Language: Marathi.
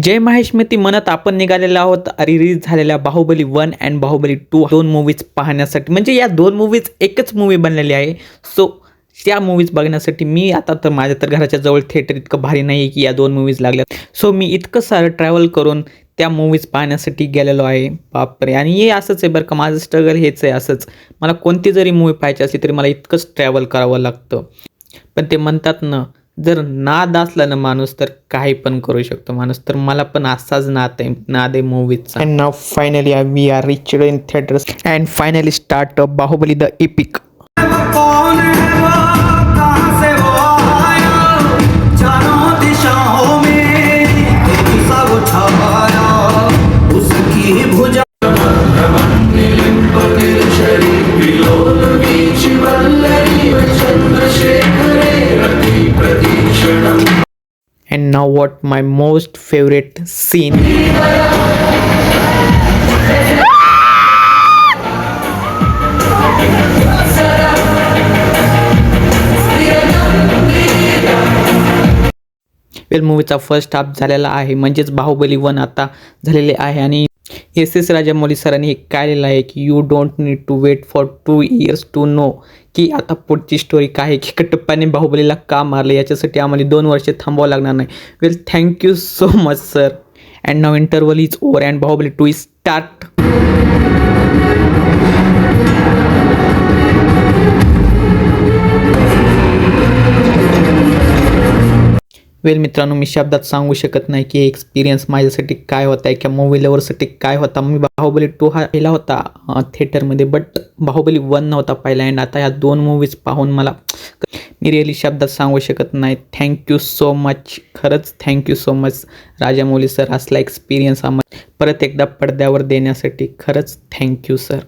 जय महेशमती म्हणत आपण निघालेलो आहोत रिलीज झालेल्या बाहुबली 1 अँड बाहुबली 2 दोन मूवीज पाहण्यासाठी. म्हणजे या दोन मूवीज एकच मूवी बनलेली आहे. सो त्या मूवीज बघण्यासाठी मी आता तर माझ्या तर घराच्या जवळ थिएटर इतकं भारी नाही आहे की या दोन मूवीज लागल्या. सो मी इतकं सारं ट्रॅव्हल करून त्या मूवीज पाहण्यासाठी गेलेलो आहे. बापरे. आणि हे असंच आहे बरं का, माझं स्ट्रगल हेच आहे. असंच मला कोणती जरी मूवी पाहायची असली तरी मला इतकंच ट्रॅव्हल करावं लागतं. पण ते म्हणतात ना, जर नाद असला ना माणूस तर काही पण करू शकतो माणूस. तर मला पण असाच नाद आहे मूवीजचा. And now finally we are reached in theatres and finally start Baahubali the epic. And now what my most favorite scene. Well मूवीचा फर्स्ट हाफ झालेला आहे, म्हणजेच बाहुबली 1 आता झालेले आहे. आणि एस राजामौली सरांनी काय लिहिलं आहे की you don't need to wait for 2 years to know की आता पुढची स्टोरी काय आहे, की कटप्पाने बाहुबलीला का मारलं याच्यासाठी आम्हाला 2 वर्षे थांबावं लागणार नाही. Well thank you so much sir. And now interval is over and Baahubali 2 is start. Well मित्रांनो, मी शब्दात सांगू शकत नाही की एक्सपिरियन्स माझ्यासाठी काय होता आहे किंवा मूवी लवरसाठी काय होता. मी बाहुबली 2 हा पाहिला होता थिएटरमध्ये, बट बाहुबली 1 नव्हता पाहिला. अँड आता ह्या दोन मूवीज पाहून मला मी रिअली शब्दात सांगू शकत नाही. थँक्यू सो मच, खरंच thank you so much Rajamouli sir. असला एक्सपिरियन्स आम्हाला परत एकदा पडद्यावर देण्यासाठी खरंच थँक्यू सर.